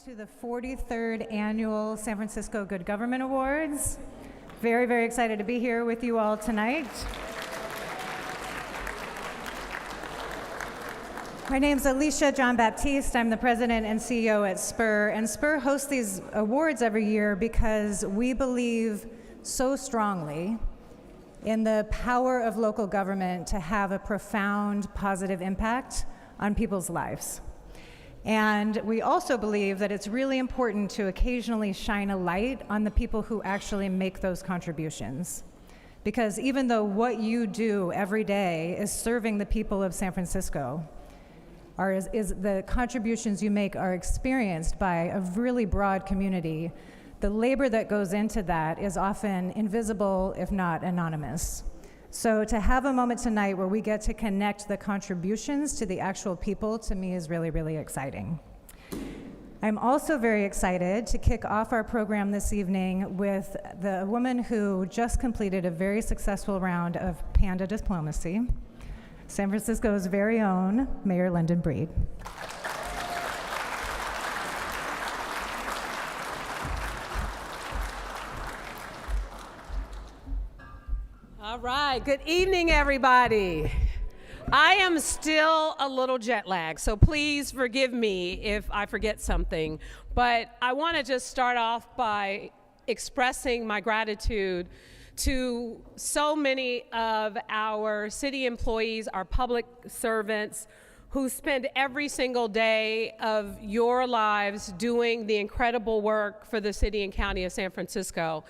to the 43rd Annual San Francisco Good Government Awards. Very, very excited to be here with you all tonight. My name's Alicia John-Baptiste. I'm the president and CEO at SPUR, and SPUR hosts these awards every year because we believe so strongly in the power of local government to have a profound positive impact on people's lives. And we also believe that it's really important to occasionally shine a light on the people who actually make those contributions. Because even though what you do every day is serving the people of San Francisco, is the contributions you make are experienced by a really broad community, the labor that goes into that is often invisible, if not anonymous. So to have a moment tonight where we get to connect the contributions to the actual people, to me, is really, really exciting. I'm also very excited to kick off our program this evening with the woman who just completed a very successful round of Panda diplomacy, San Francisco's very own Mayor London Breed. All right, good evening, everybody. I am still a little jet lagged, so please forgive me if I forget something. But I want to just start off by expressing my gratitude to so many of our city employees, our public servants, who spend every single day of your lives doing the incredible work for the city and county of San Francisco.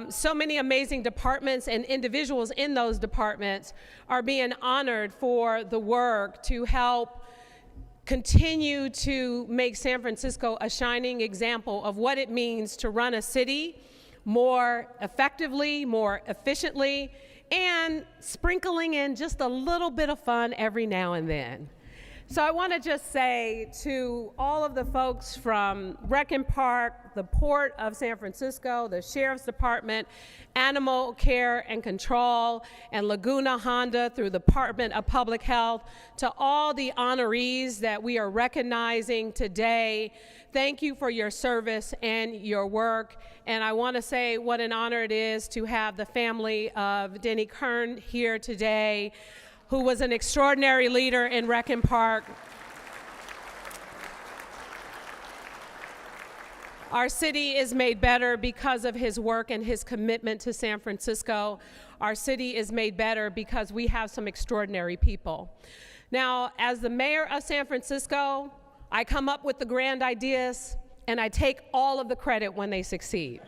So many amazing departments and individuals in those departments are being honored for the work to help continue to make San Francisco a shining example of what it means to run a city more effectively, more efficiently, and sprinkling in just a little bit of fun every now and then. So I want to just say to all of the folks from Rec and Park, the Port of San Francisco, the Sheriff's Department, Animal Care and Control, and Laguna Honda through the Department of Public Health, to all the honorees that we are recognizing today, thank you for your service and your work. And I want to say what an honor it is to have the family of Denny Kern here today, who was an extraordinary leader in Rec and Park. Our city is made better because of his work and his commitment to San Francisco. Our city is made better because we have some extraordinary people. Now, as the mayor of San Francisco, I come up with the grand ideas and I take all of the credit when they succeed.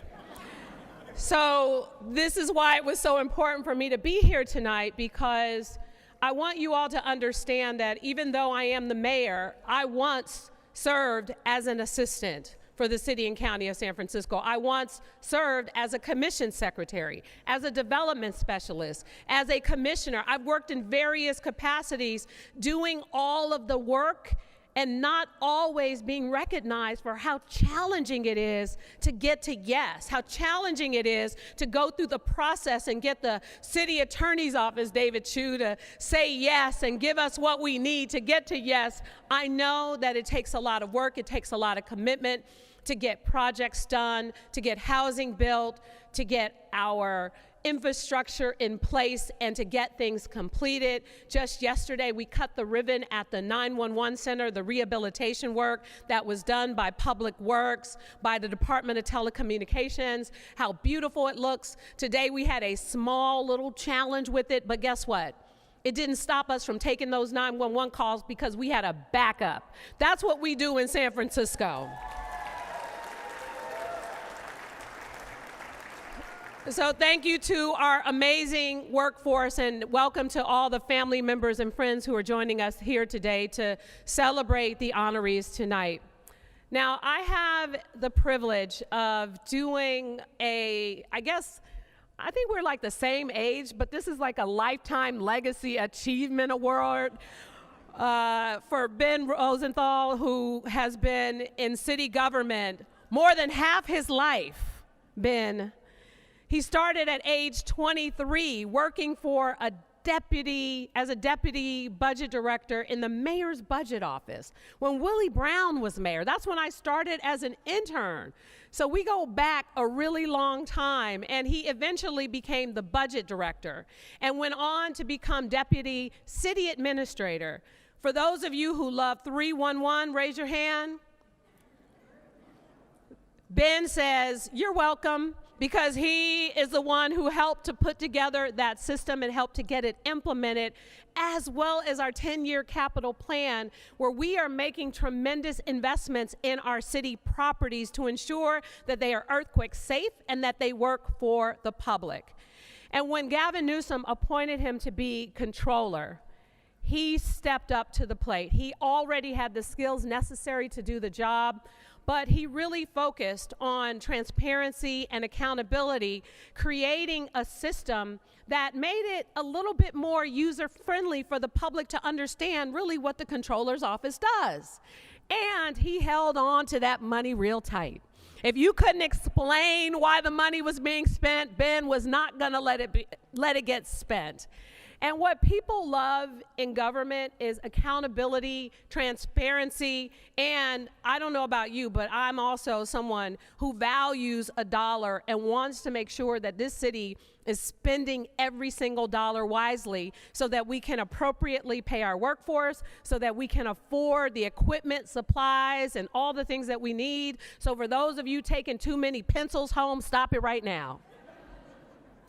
So this is why it was so important for me to be here tonight, because I want you all to understand that even though I am the mayor, I once served as an assistant for the city and county of San Francisco. I once served as a commission secretary, as a development specialist, as a commissioner. I've worked in various capacities doing all of the work and not always being recognized for how challenging it is to get to yes, how challenging it is to go through the process and get the city attorney's office, David Chu, to say yes and give us what we need to get to yes. I know that it takes a lot of work, it takes a lot of commitment to get projects done, to get housing built, to get our infrastructure in place, and to get things completed. Just yesterday, we cut the ribbon at the 911 center, the rehabilitation work that was done by Public Works, by the Department of Telecommunications, how beautiful it looks. Today, we had a small little challenge with it, but guess what? It didn't stop us from taking those 911 calls because we had a backup. That's what we do in San Francisco. So thank you to our amazing workforce, and welcome to all the family members and friends who are joining us here today to celebrate the honorees tonight. Now, I have the privilege of doing I think we're like the same age, but this is like a Lifetime Legacy Achievement Award for Ben Rosenthal, who has been in city government more than half his life. Ben, he started at age 23 working for a as a deputy budget director in the mayor's budget office when Willie Brown was mayor. That's when I started as an intern. So we go back a really long time, and he eventually became the budget director and went on to become deputy city administrator. For those of you who love 311, raise your hand. Ben says, you're welcome, because he is the one who helped to put together that system and helped to get it implemented, as well as our 10-year capital plan, where we are making tremendous investments in our city properties to ensure that they are earthquake safe and that they work for the public. And when Gavin Newsom appointed him to be controller, he stepped up to the plate. He already had the skills necessary to do the job, but he really focused on transparency and accountability, creating a system that made it a little bit more user-friendly for the public to understand really what the controller's office does. And he held on to that money real tight. If you couldn't explain why the money was being spent, Ben was not going to let it get spent. And what people love in government is accountability, transparency, and I don't know about you, but I'm also someone who values a dollar and wants to make sure that this city is spending every single dollar wisely so that we can appropriately pay our workforce, so that we can afford the equipment, supplies, and all the things that we need. So for those of you taking too many pencils home, stop it right now.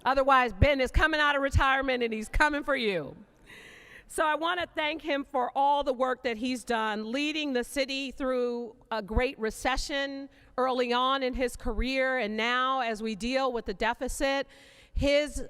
Otherwise, Ben is coming out of retirement and he's coming for you. So I want to thank him for all the work that he's done, leading the city through a great recession early on in his career, and now as we deal with the deficit, his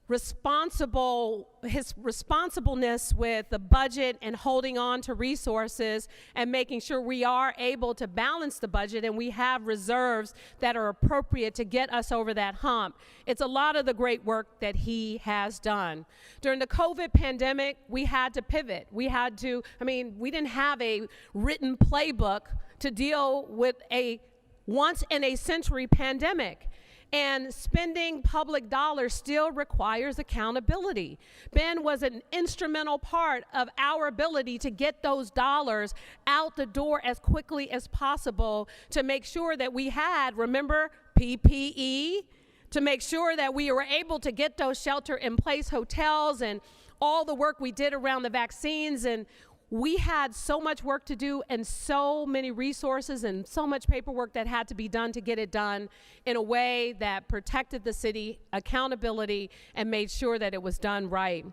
responsibleness with the budget and holding on to resources and making sure we are able to balance the budget and we have reserves that are appropriate to get us over that hump. It's a lot of the great work that he has done. During the COVID pandemic, we had to pivot. We didn't have a written playbook to deal with a once-in-a-century pandemic. And spending public dollars still requires accountability. Ben was an instrumental part of our ability to get those dollars out the door as quickly as possible to make sure that we had, remember, PPE, to make sure that we were able to get those shelter-in-place hotels and all the work we did around the vaccines. And we had so much work to do and so many resources and so much paperwork that had to be done to get it done in a way that protected the city, accountability, and made sure that it was done right.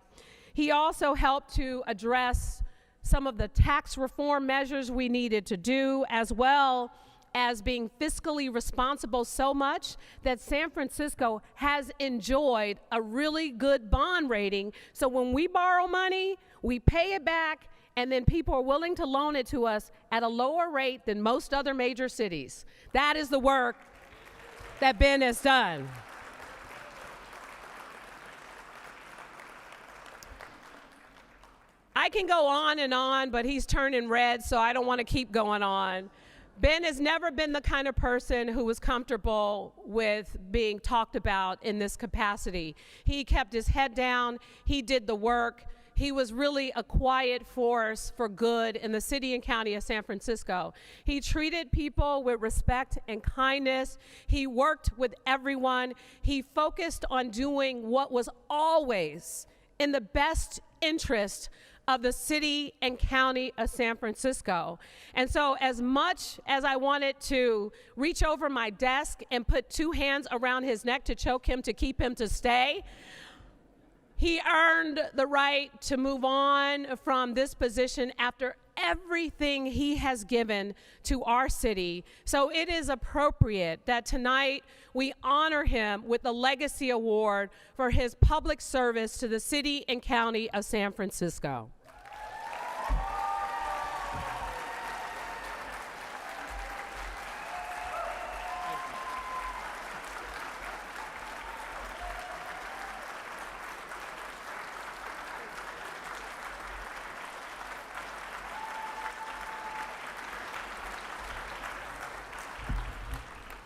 He also helped to address some of the tax reform measures we needed to do, as well as being fiscally responsible so much that San Francisco has enjoyed a really good bond rating. So when we borrow money, we pay it back, and then people are willing to loan it to us at a lower rate than most other major cities. That is the work that Ben has done. I can go on, but he's turning red, so I don't want to keep going on. Ben has never been the kind of person who was comfortable with being talked about in this capacity. He kept his head down. He did the work. He was really a quiet force for good in the city and county of San Francisco. He treated people with respect and kindness. He worked with everyone. He focused on doing what was always in the best interest of the city and county of San Francisco. And so as much as I wanted to reach over my desk and put two hands around his neck to choke him to keep him to stay, he earned the right to move on from this position after everything he has given to our city. So it is appropriate that tonight we honor him with the Legacy Award for his public service to the city and county of San Francisco.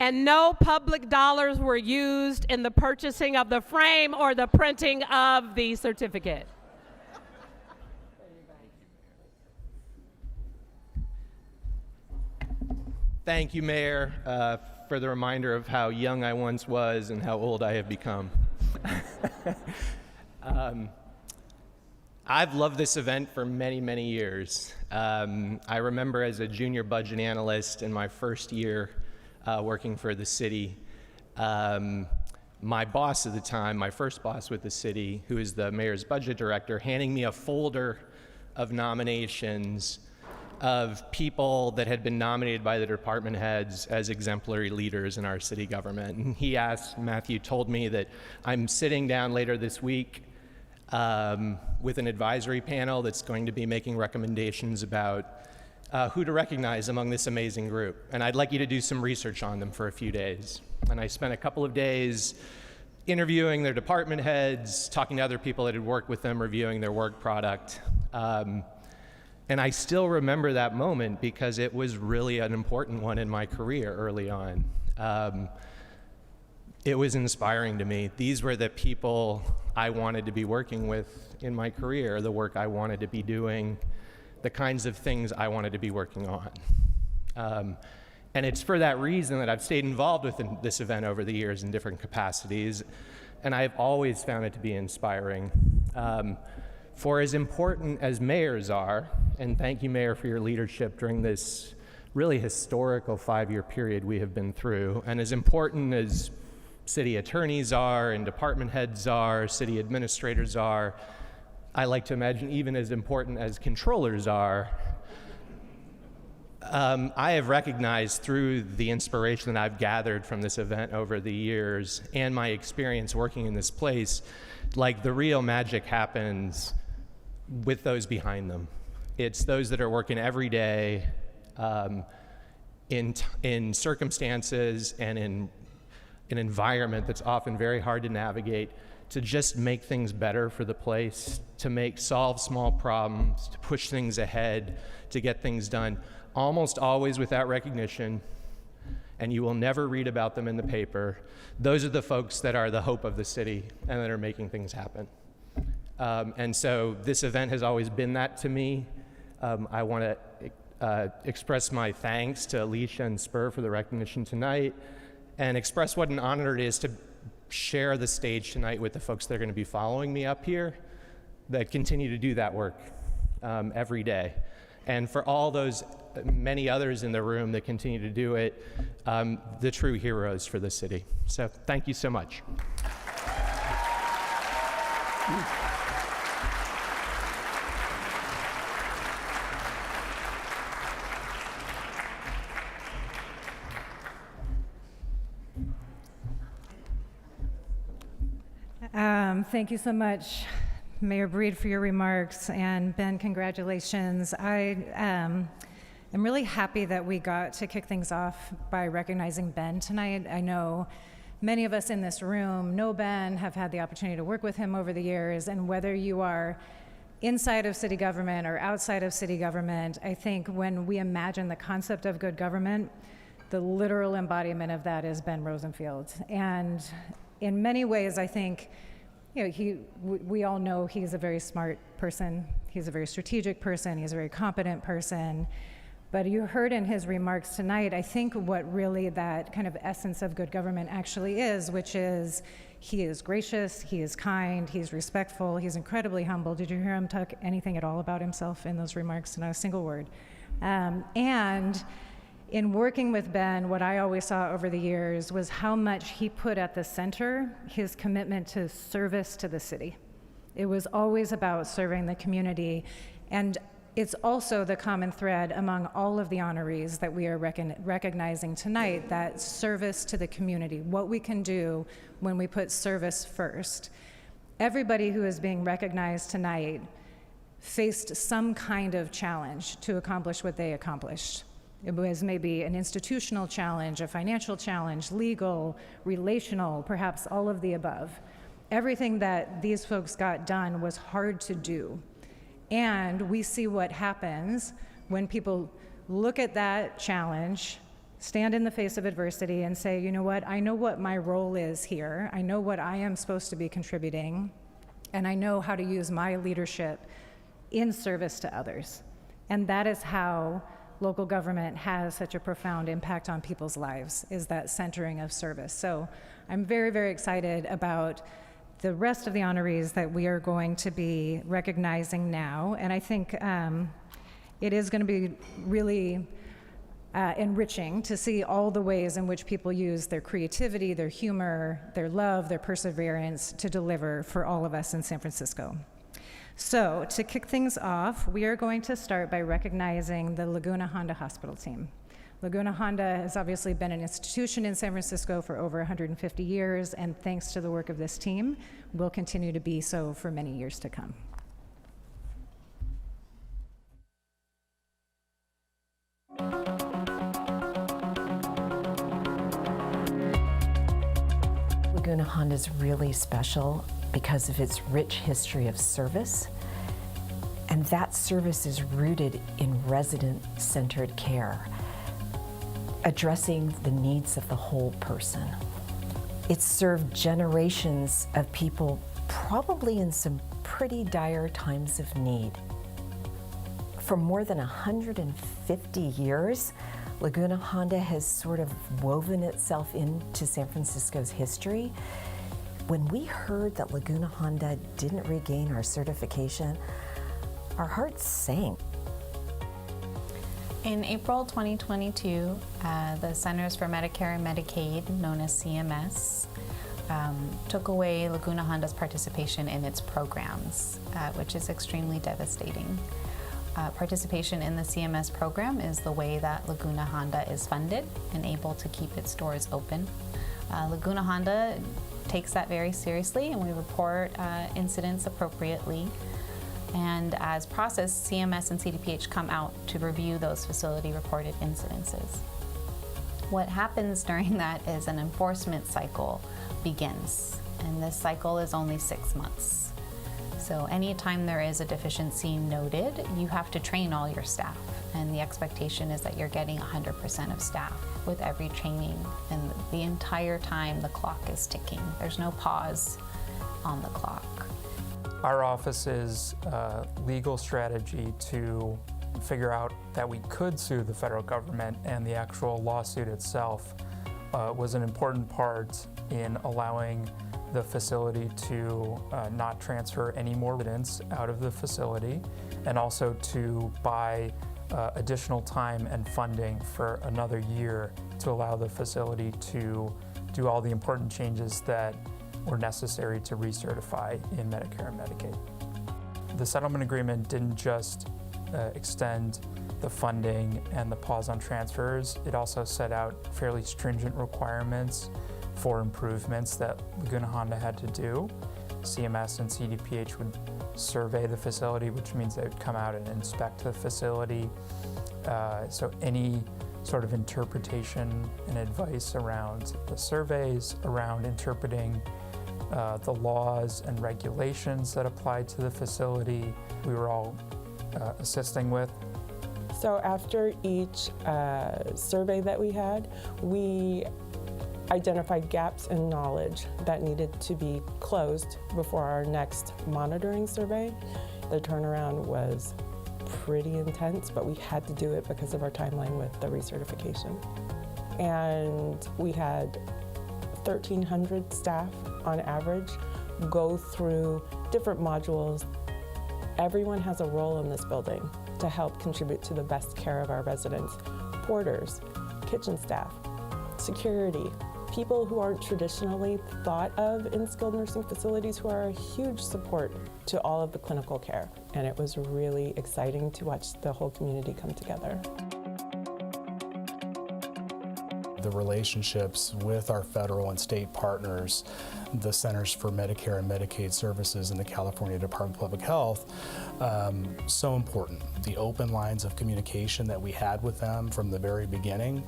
and no public dollars were used in the purchasing of the frame or the printing of the certificate. Thank you, Mayor, for the reminder of how young I once was and how old I have become. I've loved this event for many, many years. I remember as a junior budget analyst in my first year working for the city, my boss at the time, my first boss with the city, who is the mayor's budget director, handing me a folder of nominations of people that had been nominated by the department heads as exemplary leaders in our city government. And he asked, Matthew told me that I'm sitting down later this week with an advisory panel that's going to be making recommendations about who to recognize among this amazing group. And I'd like you to do some research on them for a few days. And I spent a couple of days interviewing their department heads, talking to other people that had worked with them, reviewing their work product. And I still remember that moment because it was really an important one in my career early on. It was inspiring to me. These were the people I wanted to be working with in my career, the work I wanted to be doing, the kinds of things I wanted to be working on. And it's for that reason that I've stayed involved with this event over the years in different capacities, and I've always found it to be inspiring. For as important as mayors are, and thank you, Mayor, for your leadership during this really historical 5-year period we have been through, and as important as city attorneys are and department heads are, city administrators are, I like to imagine even as important as controllers are, I have recognized through the inspiration that I've gathered from this event over the years and my experience working in this place, like the real magic happens with those behind them. It's those that are working every day in circumstances and in an environment that's often very hard to navigate, to just make things better for the place, to solve small problems, to push things ahead, to get things done, almost always without recognition, and you will never read about them in the paper. Those are the folks that are the hope of the city and that are making things happen. And so this event has always been that to me. I want to express my thanks to Alicia and SPUR for the recognition tonight, and express what an honor it is to share the stage tonight with the folks that are going to be following me up here that continue to do that work every day. And for all those many others in the room that continue to do it, the true heroes for the city. So thank you so much. Thank you so much, Mayor Breed, for your remarks, and Ben, congratulations. I am really happy that we got to kick things off by recognizing Ben tonight. I know many of us in this room know Ben, have had the opportunity to work with him over the years, and whether you are inside of city government or outside of city government, I think when we imagine the concept of good government, the literal embodiment of that is Ben Rosenfield. And in many ways, I think, we all know he's a very smart person, he's a very strategic person, he's a very competent person. But you heard in his remarks tonight, I think what really that kind of essence of good government actually is, which is he is gracious, he is kind, he's respectful, he's incredibly humble. Did you hear him talk anything at all about himself in those remarks? Not a single word. And in working with Ben, what I always saw over the years was how much he put at the center his commitment to service to the city. It was always about serving the community, and it's also the common thread among all of the honorees that we are recognizing tonight, that service to the community, what we can do when we put service first. Everybody who is being recognized tonight faced some kind of challenge to accomplish what they accomplished. It was maybe an institutional challenge, a financial challenge, legal, relational, perhaps all of the above. Everything that these folks got done was hard to do. And we see what happens when people look at that challenge, stand in the face of adversity and say, you know what, I know what my role is here. I know what I am supposed to be contributing, and I know how to use my leadership in service to others. And that is how local government has such a profound impact on people's lives, is that centering of service. So I'm very, very excited about the rest of the honorees that we are going to be recognizing now. And I think it is going to be really enriching to see all the ways in which people use their creativity, their humor, their love, their perseverance to deliver for all of us in San Francisco. So to kick things off, we are going to start by recognizing the Laguna Honda Hospital team. Laguna Honda has obviously been an institution in San Francisco for over 150 years, and thanks to the work of this team, will continue to be so for many years to come. Laguna Honda is really special because of its rich history of service, and that service is rooted in resident-centered care, addressing the needs of the whole person. It's served generations of people probably in some pretty dire times of need. For more than 150 years, Laguna Honda has sort of woven itself into San Francisco's history. When we heard that Laguna Honda didn't regain our certification, our hearts sank. In April 2022, the Centers for Medicare and Medicaid, known as CMS, took away Laguna Honda's participation in its programs, which is extremely devastating. Participation in the CMS program is the way that Laguna Honda is funded and able to keep its doors open. Laguna Honda takes that very seriously, and we report incidents appropriately. And as processed, CMS and CDPH come out to review those facility reported incidences. What happens during that is an enforcement cycle begins, and this cycle is only 6 months. So anytime there is a deficiency noted, you have to train all your staff, and the expectation is that you're getting 100% of staff with every training, and the entire time the clock is ticking. There's no pause on the clock. Our office's legal strategy to figure out that we could sue the federal government and the actual lawsuit itself was an important part in allowing the facility to not transfer any more residents out of the facility, and also to buy additional time and funding for another year to allow the facility to do all the important changes that were necessary to recertify in Medicare and Medicaid. The settlement agreement didn't just extend the funding and the pause on transfers, it also set out fairly stringent requirements for improvements that Laguna Honda had to do. CMS and CDPH would survey the facility, which means they would come out and inspect the facility. So any sort of interpretation and advice around the surveys, around interpreting the laws and regulations that apply to the facility, we were all assisting with. So after each survey that we had, we identified gaps in knowledge that needed to be closed before our next monitoring survey. The turnaround was pretty intense, but we had to do it because of our timeline with the recertification. And we had 1,300 staff on average go through different modules. Everyone has a role in this building to help contribute to the best care of our residents. Porters, kitchen staff, security, people who aren't traditionally thought of in skilled nursing facilities, who are a huge support to all of the clinical care. And it was really exciting to watch the whole community come together. The relationships with our federal and state partners, the Centers for Medicare and Medicaid Services and the California Department of Public Health, so important. The open lines of communication that we had with them from the very beginning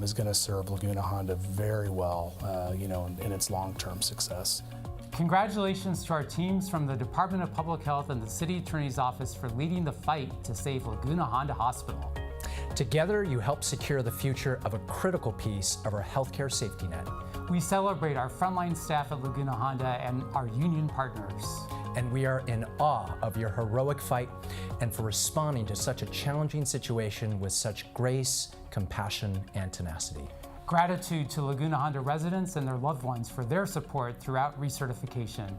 is going to serve Laguna Honda very well, in its long-term success. Congratulations to our teams from the Department of Public Health and the City Attorney's Office for leading the fight to save Laguna Honda Hospital. Together, you help secure the future of a critical piece of our healthcare safety net. We celebrate our frontline staff at Laguna Honda and our union partners. And we are in awe of your heroic fight and for responding to such a challenging situation with such grace, compassion, and tenacity. Gratitude to Laguna Honda residents and their loved ones for their support throughout recertification.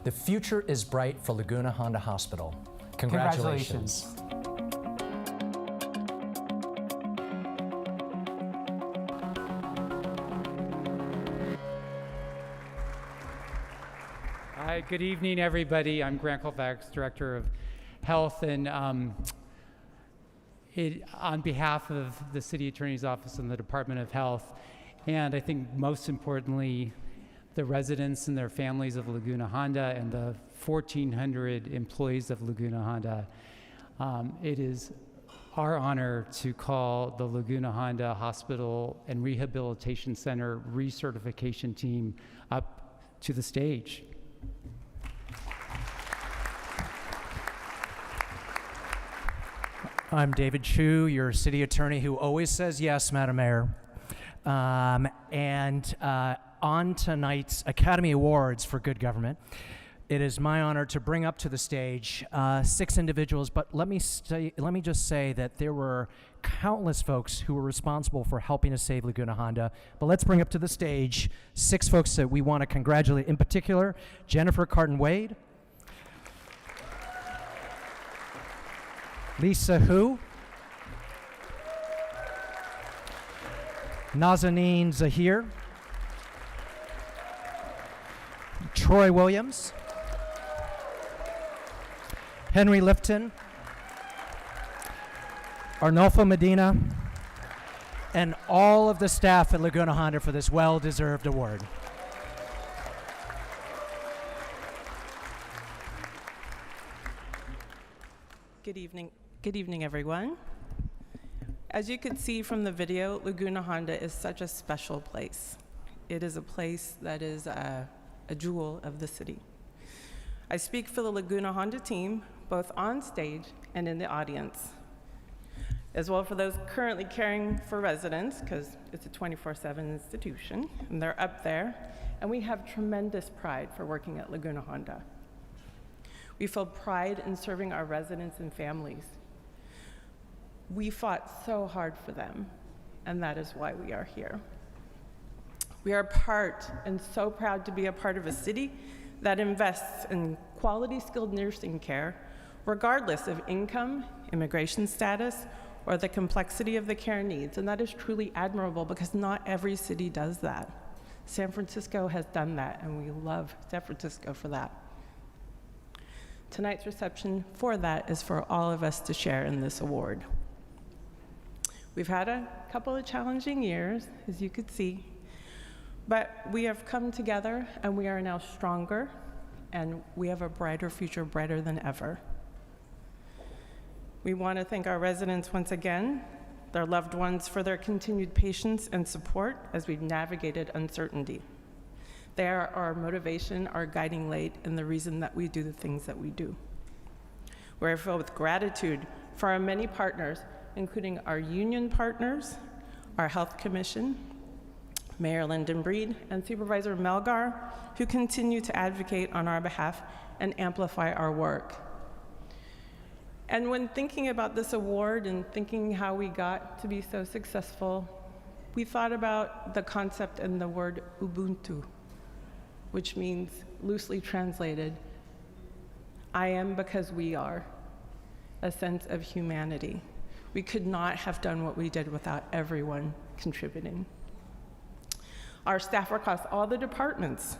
The future is bright for Laguna Honda Hospital. Congratulations. Hi, good evening, everybody. I'm Grant Colfax, Director of Health, and on behalf of the City Attorney's Office and the Department of Health, and I think most importantly, the residents and their families of Laguna Honda and the 1,400 employees of Laguna Honda, it is our honor to call the Laguna Honda Hospital and Rehabilitation Center recertification team up to the stage. I'm David Chu, your city attorney who always says yes, Madam Mayor. On tonight's Academy Awards for Good Government, it is my honor to bring up to the stage 6 individuals, but let me just say that there were countless folks who were responsible for helping us save Laguna Honda. But let's bring up to the stage 6 folks that we want to congratulate. In particular, Jennifer Carton-Wade, Lisa Hu, Nazanin Zahir, Troy Williams, Henry Lifton, Arnolfo Medina, and all of the staff at Laguna Honda for this well-deserved award. Good evening, everyone. As you could see from the video, Laguna Honda is such a special place. It is a place that is a jewel of the city. I speak for the Laguna Honda team, both on stage and in the audience, as well for those currently caring for residents, because it's a 24/7 institution, and they're up there, and we have tremendous pride for working at Laguna Honda. We feel pride in serving our residents and families. We fought so hard for them, and that is why we are here. We are part and so proud to be a part of a city that invests in quality skilled nursing care, regardless of income, immigration status, or the complexity of the care needs. And that is truly admirable because not every city does that. San Francisco has done that, and we love San Francisco for that. Tonight's reception for that is for all of us to share in this award. We've had a couple of challenging years, as you could see, but we have come together and we are now stronger, and we have a brighter future, brighter than ever. We want to thank our residents once again, their loved ones for their continued patience and support as we've navigated uncertainty. They are our motivation, our guiding light, and the reason that we do the things that we do. We're filled with gratitude for our many partners, including our union partners, our Health Commission, Mayor Lyndon Breed, and Supervisor Melgar, who continue to advocate on our behalf and amplify our work. And when thinking about this award and thinking how we got to be so successful, we thought about the concept and the word Ubuntu, which means, loosely translated, I am because we are, a sense of humanity. We could not have done what we did without everyone contributing. Our staff across all the departments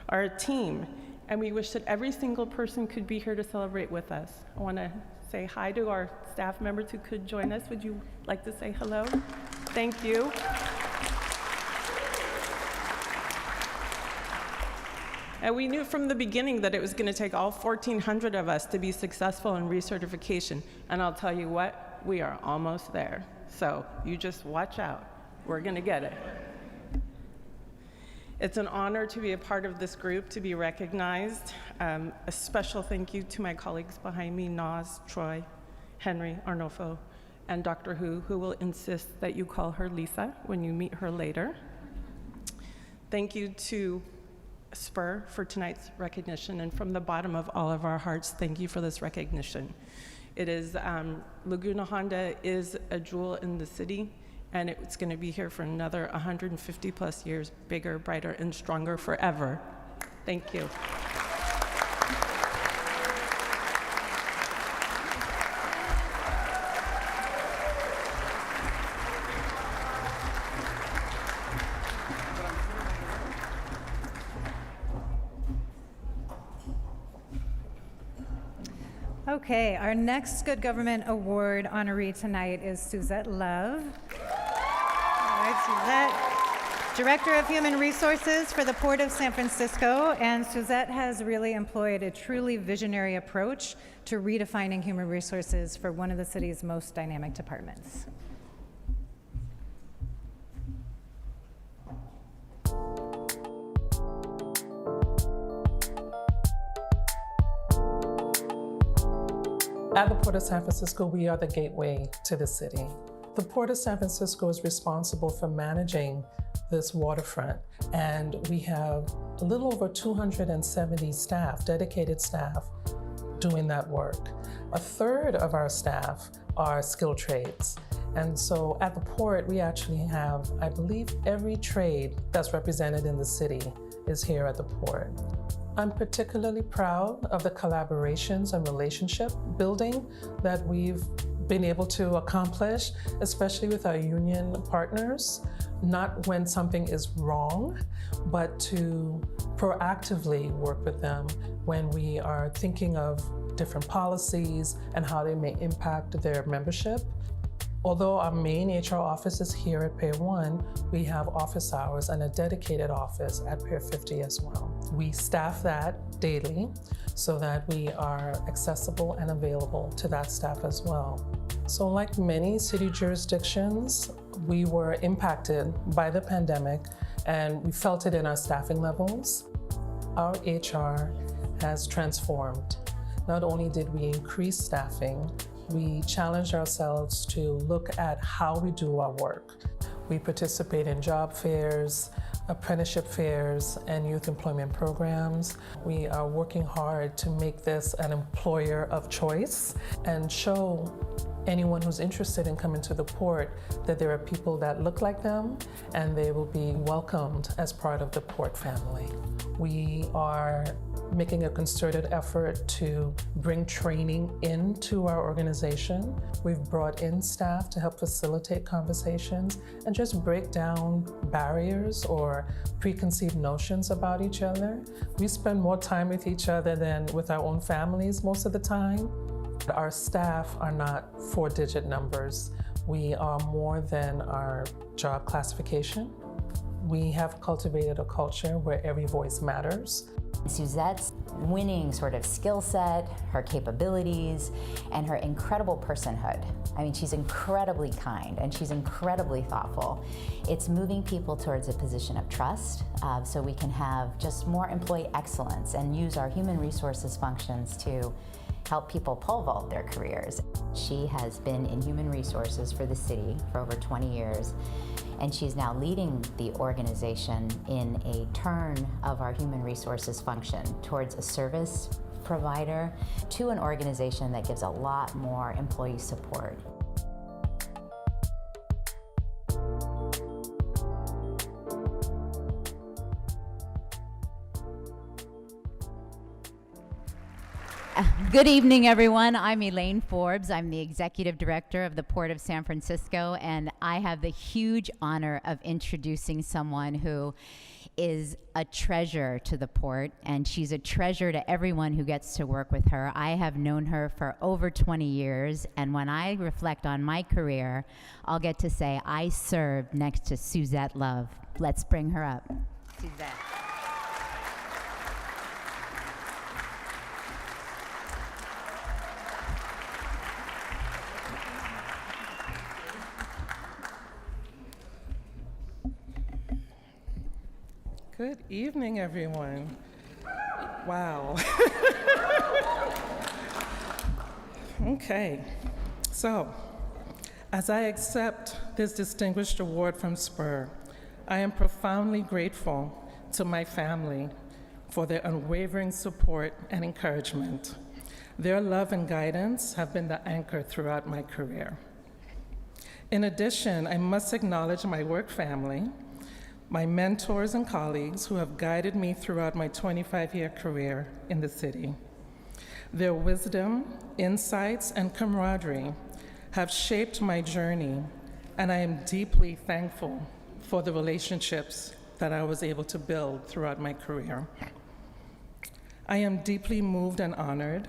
are a team, and we wish that every single person could be here to celebrate with us. I want to say hi to our staff members who could join us. Would you like to say hello? Thank you. And we knew from the beginning that it was going to take all 1,400 of us to be successful in recertification. And I'll tell you what, we are almost there. So you just watch out. We're going to get it. It's an honor to be a part of this group, to be recognized. A special thank you to my colleagues behind me, Naz, Troy, Henry, Arnolfo, and Doctor Who will insist that you call her Lisa when you meet her later. Thank you to SPUR for tonight's recognition, and from the bottom of all of our hearts, thank you for this recognition. It is, Laguna Honda is a jewel in the city, and it's going to be here for another 150 plus years, bigger, brighter, and stronger forever. Thank you. Okay, our next Good Government Award honoree tonight is Suzette Love. All right, Suzette, Director of Human Resources for the Port of San Francisco, and Suzette has really employed a truly visionary approach to redefining human resources for one of the city's most dynamic departments. At the Port of San Francisco, we are the gateway to the city. The Port of San Francisco is responsible for managing this waterfront, and we have a little over 270 staff, dedicated staff, doing that work. A third of our staff are skilled trades. And so at the port, we actually have, I believe, every trade that's represented in the city is here at the port. I'm particularly proud of the collaborations and relationship building that we've been able to accomplish, especially with our union partners, not when something is wrong, but to proactively work with them when we are thinking of different policies and how they may impact their membership. Although our main HR office is here at Pier 1, we have office hours and a dedicated office at Pier 50 as well. We staff that daily so that we are accessible and available to that staff as well. So like many city jurisdictions, we were impacted by the pandemic and we felt it in our staffing levels. Our HR has transformed. Not only did we increase staffing, we challenged ourselves to look at how we do our work. We participate in job fairs, apprenticeship fairs, and youth employment programs. We are working hard to make this an employer of choice and show anyone who's interested in coming to the port that there are people that look like them and they will be welcomed as part of the port family. We are making a concerted effort to bring training into our organization. We've brought in staff to help facilitate conversations and just break down barriers or preconceived notions about each other. We spend more time with each other than with our own families most of the time. Our staff are not four-digit numbers. We are more than our job classification. We have cultivated a culture where every voice matters. Suzette's winning sort of skill set, her capabilities, and her incredible personhood. I mean, she's incredibly kind and she's incredibly thoughtful. It's moving people towards a position of trust so we can have just more employee excellence and use our human resources functions to help people pole vault their careers. She has been in human resources for the city for over 20 years, and she's now leading the organization in a turn of our human resources function towards a service provider to an organization that gives a lot more employee support. Good evening, everyone. I'm Elaine Forbes. I'm the Executive Director of the Port of San Francisco, and I have the huge honor of introducing someone who is a treasure to the port, and she's a treasure to everyone who gets to work with her. I have known her for over 20 years, and when I reflect on my career, I'll get to say I served next to Suzette Love. Let's bring her up. Suzette. Good evening, everyone. Wow. Okay, so As I accept this distinguished award from SPUR, I am profoundly grateful to my family for their unwavering support and encouragement. Their love and guidance have been the anchor throughout my career. In addition, I must acknowledge my work family, my mentors and colleagues who have guided me throughout my 25-year career in the city. Their wisdom, insights, and camaraderie have shaped my journey, and I am deeply thankful for the relationships that I was able to build throughout my career. I am deeply moved and honored,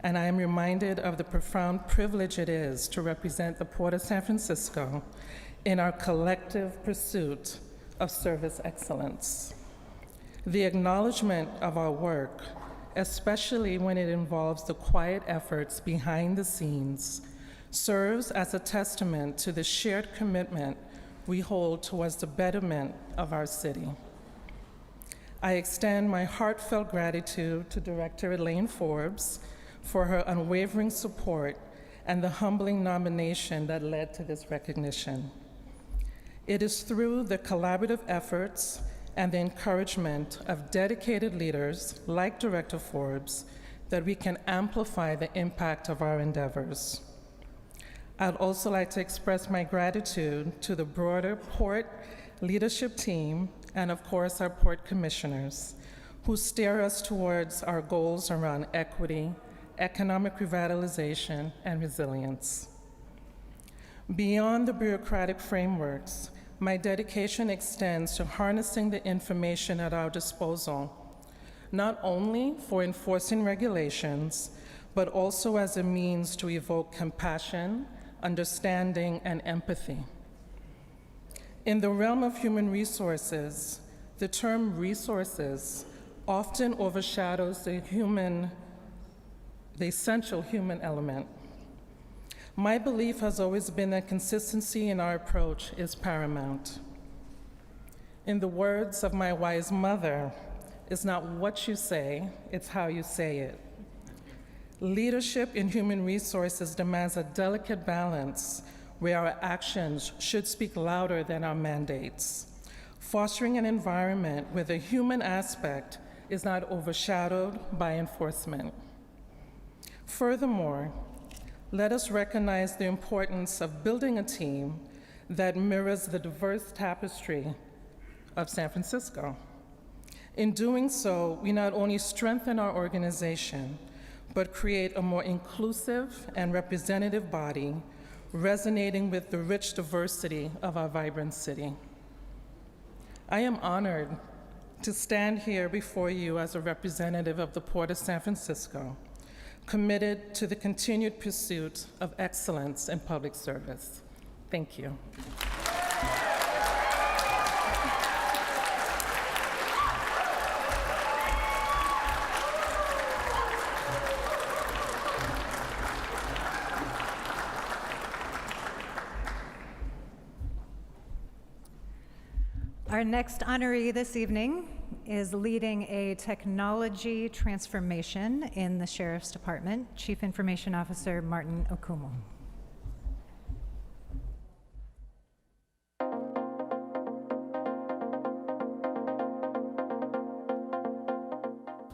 and I am reminded of the profound privilege it is to represent the Port of San Francisco in our collective pursuit of service excellence. The acknowledgement of our work, especially when it involves the quiet efforts behind the scenes, serves as a testament to the shared commitment we hold towards the betterment of our city. I extend my heartfelt gratitude to Director Elaine Forbes for her unwavering support and the humbling nomination that led to this recognition. It is through the collaborative efforts and the encouragement of dedicated leaders like Director Forbes that we can amplify the impact of our endeavors. I'd also like to express my gratitude to the broader Port leadership team and, of course, our Port commissioners who steer us towards our goals around equity, economic revitalization, and resilience. Beyond the bureaucratic frameworks, my dedication extends to harnessing the information at our disposal, not only for enforcing regulations, but also as a means to evoke compassion, understanding, and empathy. In the realm of human resources, the term resources often overshadows the essential human element. My belief has always been that consistency in our approach is paramount. In the words of my wise mother, it's not what you say, it's how you say it. Leadership in human resources demands a delicate balance where our actions should speak louder than our mandates, fostering an environment where the human aspect is not overshadowed by enforcement. Furthermore, let us recognize the importance of building a team that mirrors the diverse tapestry of San Francisco. In doing so, we not only strengthen our organization, but create a more inclusive and representative body, resonating with the rich diversity of our vibrant city. I am honored to stand here before you as a representative of the Port of San Francisco, committed to the continued pursuit of excellence in public service. Thank you. Our next honoree this evening is leading a technology transformation in the Sheriff's Department, Chief Information Officer Martin Okumu.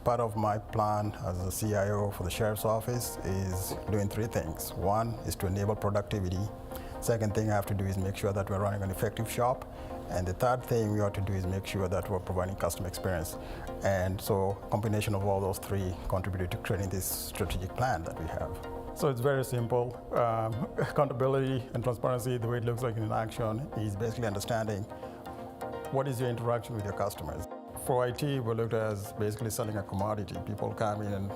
Part of my plan as a CIO for the Sheriff's Office is doing three things. One is to enable productivity. Second thing I have to do is make sure that we're running an effective shop. And the third thing we ought to do is make sure that we're providing customer experience. And so a combination of all those three contributed to creating this strategic plan that we have. So it's very simple. Accountability and transparency, the way it looks like in action, is basically understanding what is your interaction with your customers. For IT, we looked at as basically selling a commodity. People come in and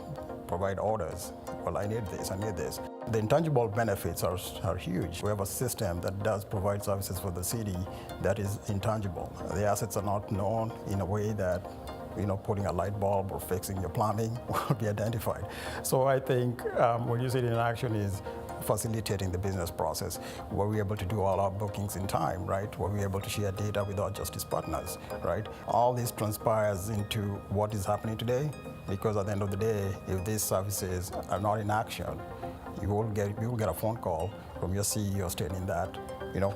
provide orders. Well, I need this, I need this. The intangible benefits are huge. We have a system that does provide services for the city that is intangible. The assets are not known in a way that, putting a light bulb or fixing your plumbing will be identified. So I think when you see it in action is facilitating the business process, where we're able to do all our bookings in time, right? Where we're able to share data with our justice partners, right? All this transpires into what is happening today, because at the end of the day, if these services are not in action, you will get a phone call from your CEO stating that,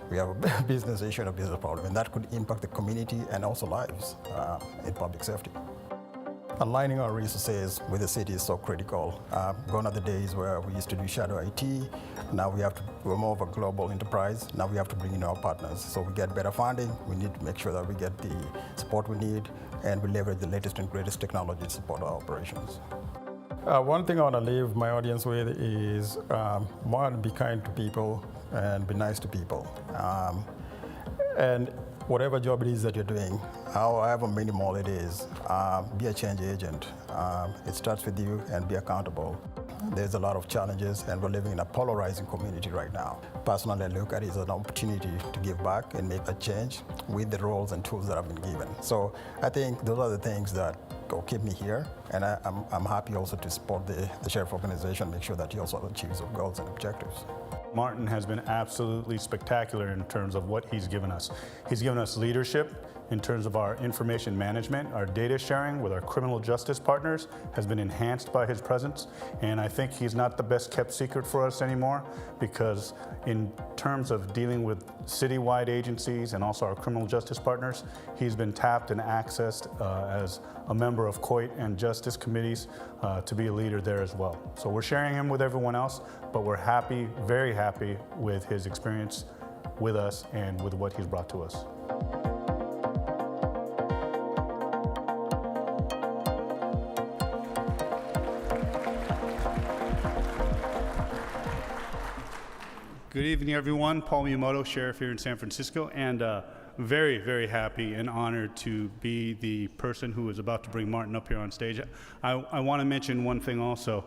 we have a business issue and a business problem, and that could impact the community and also lives in public safety. Aligning our resources with the city is so critical. Gone are the days where we used to do shadow IT. Now we're more of a global enterprise. Now we have to bring in our partners. So we get better funding. We need to make sure that we get the support we need, and we leverage the latest and greatest technology to support our operations. One thing I want to leave my audience with is, one, be kind to people and be nice to people. And whatever job it is that you're doing, however minimal it is, be a change agent. It starts with you, and be accountable. There's a lot of challenges, and we're living in a polarizing community right now. Personally, I look at it as an opportunity to give back and make a change with the roles and tools that I've been given. So I think those are the things that will keep me here, and I'm happy also to support the Sheriff organization, make sure that he also achieves our goals and objectives. Martin has been absolutely spectacular in terms of what he's given us. He's given us leadership in terms of our information management. Our data sharing with our criminal justice partners has been enhanced by his presence, and I think he's not the best kept secret for us anymore, because in terms of dealing with citywide agencies and also our criminal justice partners, he's been tapped and accessed as a member of COIT and justice committees to be a leader there as well. So we're sharing him with everyone else, but we're happy, very happy with his experience with us and with what he's brought to us. Good evening, everyone. Paul Miyamoto, Sheriff here in San Francisco, and very, very happy and honored to be the person who is about to bring Martin up here on stage. I want to mention one thing also.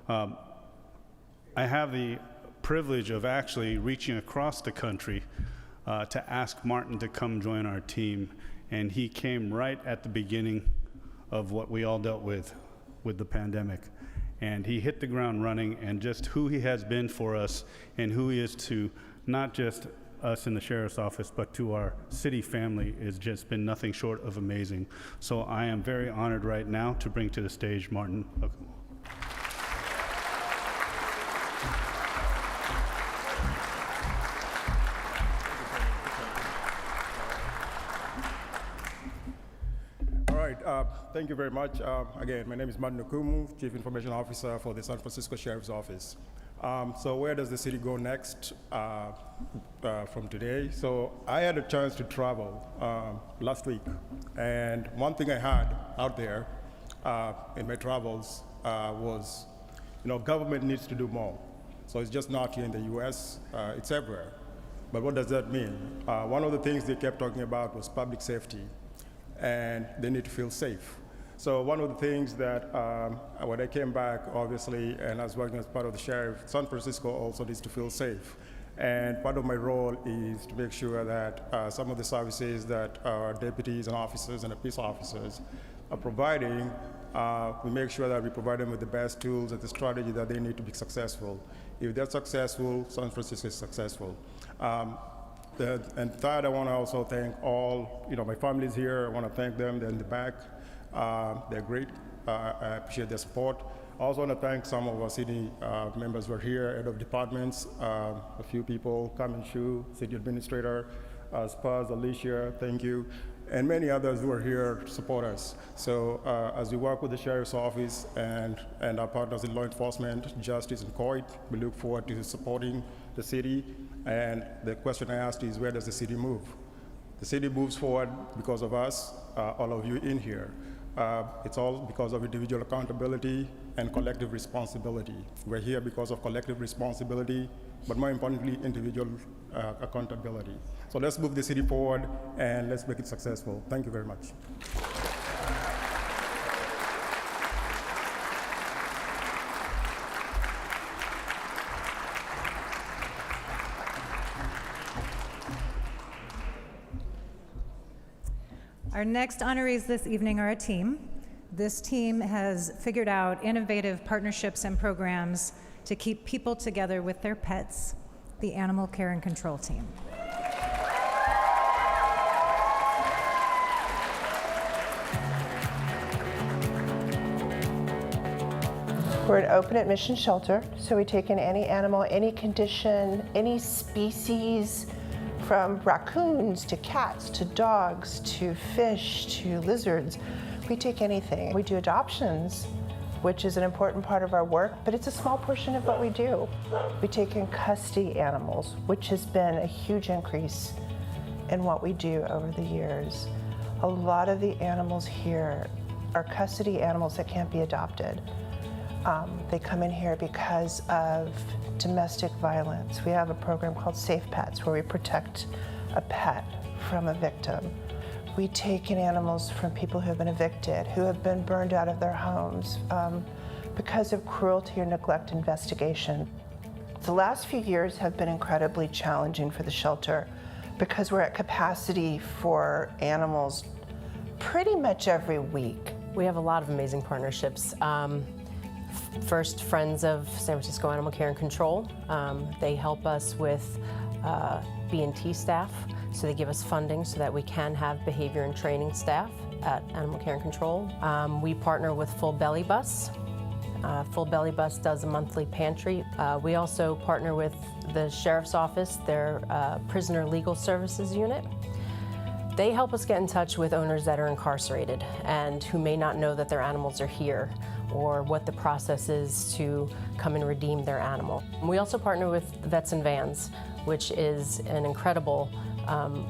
I have the privilege of actually reaching across the country to ask Martin to come join our team, and he came right at the beginning of what we all dealt with the pandemic. And he hit the ground running, and just who he has been for us and who he is to not just us in the Sheriff's Office, but to our city family has just been nothing short of amazing. So I am very honored right now to bring to the stage Martin. Thank you very much. Again, my name is Martin Okumu, Chief Information Officer for the San Francisco Sheriff's Office. So where does the city go next from today? So I had a chance to travel last week, and one thing I had out there in my travels was, government needs to do more. So it's just not here in the US, it's everywhere. But what does that mean? One of the things they kept talking about was public safety, and they need to feel safe. So one of the things that when I came back, obviously, and I was working as part of the sheriff, San Francisco also needs to feel safe. And part of my role is to make sure that some of the services that our deputies and officers and police officers are providing, we make sure that we provide them with the best tools and the strategy that they need to be successful. If they're successful, San Francisco is successful. And third, I want to also thank all, my family's here. I want to thank them. They're in the back. They're great. I appreciate their support. I also want to thank some of our city members who are here, head of departments, a few people, Carmen Shu, city administrator, SPUR, Alicia, thank you, and many others who are here to support us. So as we work with the Sheriff's Office and our partners in law enforcement, justice, and COIT, we look forward to supporting the city. And the question I asked is, where does the city move? The city moves forward because of us, all of you in here. It's all because of individual accountability and collective responsibility. We're here because of collective responsibility, but more importantly, individual accountability. So let's move the city forward and let's make it successful. Thank you very much. Our next honorees this evening are a team. This team has figured out innovative partnerships and programs to keep people together with their pets, the Animal Care and Control Team. We're an open admission shelter, so we take in any animal, any condition, any species, from raccoons to cats to dogs to fish to lizards. We take anything. We do adoptions, which is an important part of our work, but it's a small portion of what we do. We take in custody animals, which has been a huge increase in what we do over the years. A lot of the animals here are custody animals that can't be adopted. They come in here because of domestic violence. We have a program called Safe Pets where we protect a pet from a victim. We take in animals from people who have been evicted, who have been burned out of their homes because of cruelty or neglect investigation. The last few years have been incredibly challenging for the shelter because we're at capacity for animals pretty much every week. We have a lot of amazing partnerships. First, Friends of San Francisco Animal Care and Control. They help us with B&T staff, so they give us funding so that we can have behavior and training staff at Animal Care and Control. We partner with Full Belly Bus. Full Belly Bus does a monthly pantry. We also partner with the Sheriff's Office, their Prisoner Legal Services Unit. They help us get in touch with owners that are incarcerated and who may not know that their animals are here or what the process is to come and redeem their animal. We also partner with Vets and Vans, which is an incredible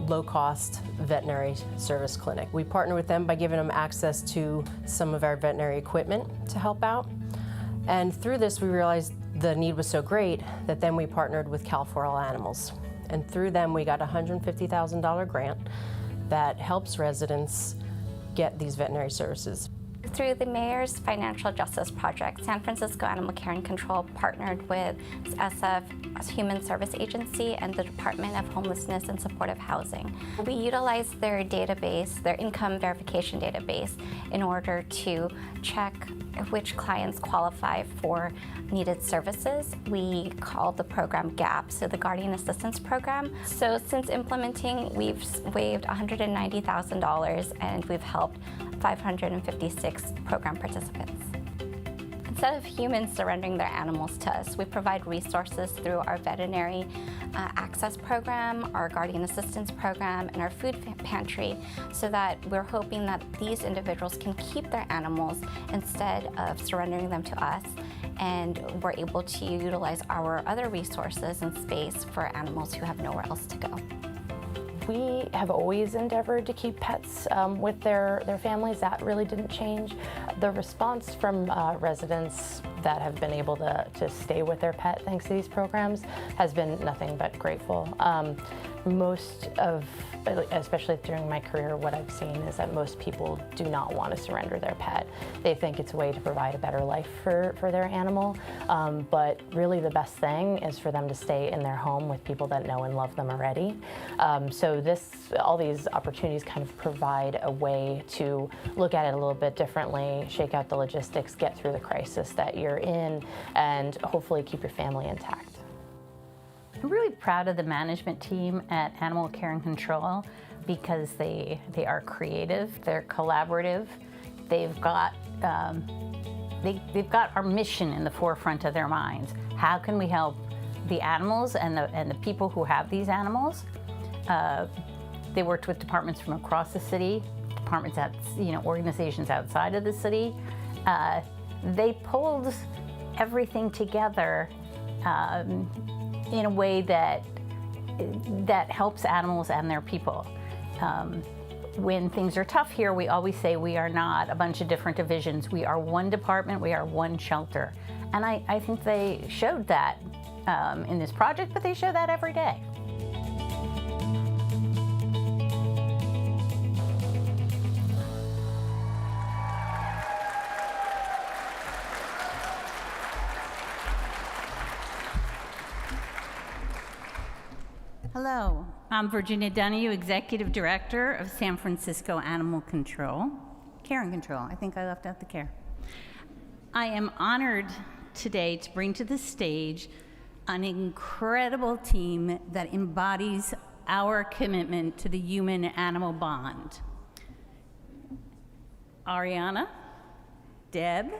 low-cost veterinary service clinic. We partner with them by giving them access to some of our veterinary equipment to help out. And through this, we realized the need was so great that then we partnered with Cal for All Animals. And through them, we got a $150,000 grant that helps residents get these veterinary services. Through the Mayor's Financial Justice Project, San Francisco Animal Care and Control partnered with SF Human Service Agency and the Department of Homelessness and Supportive Housing. We utilized their database, their income verification database, in order to check which clients qualify for needed services. We call the program GAP, so the Guardian Assistance Program. So since implementing, we've waived $190,000 and we've helped 556 program participants. Instead of humans surrendering their animals to us, we provide resources through our veterinary access program, our guardian assistance program, and our food pantry, so that we're hoping that these individuals can keep their animals instead of surrendering them to us, and we're able to utilize our other resources and space for animals who have nowhere else to go. We have always endeavored to keep pets with their families. That really didn't change. The response from residents that have been able to stay with their pet thanks to these programs has been nothing but grateful. Most of, especially during my career, what I've seen is that most people do not want to surrender their pet. They think it's a way to provide a better life for their animal, but really the best thing is for them to stay in their home with people that know and love them already. So all these opportunities kind of provide a way to look at it a little bit differently, shake out the logistics, get through the crisis that you're in, and hopefully keep your family intact. I'm really proud of the management team at Animal Care and Control because they are creative, they're collaborative, they've got our mission in the forefront of their minds. How can we help the animals and the people who have these animals? They worked with departments from across the city, departments at organizations outside of the city. They pulled everything together in a way that helps animals and their people. When things are tough here, we always say we are not a bunch of different divisions. We are one department, we are one shelter. And I think they showed that in this project, but they show that every day. Hello, I'm Virginia Donahue, Executive Director of San Francisco Animal Control. Care and Control, I think I left out the care. I am honored today to bring to the stage an incredible team that embodies our commitment to the human-animal bond. Ariana, Deb,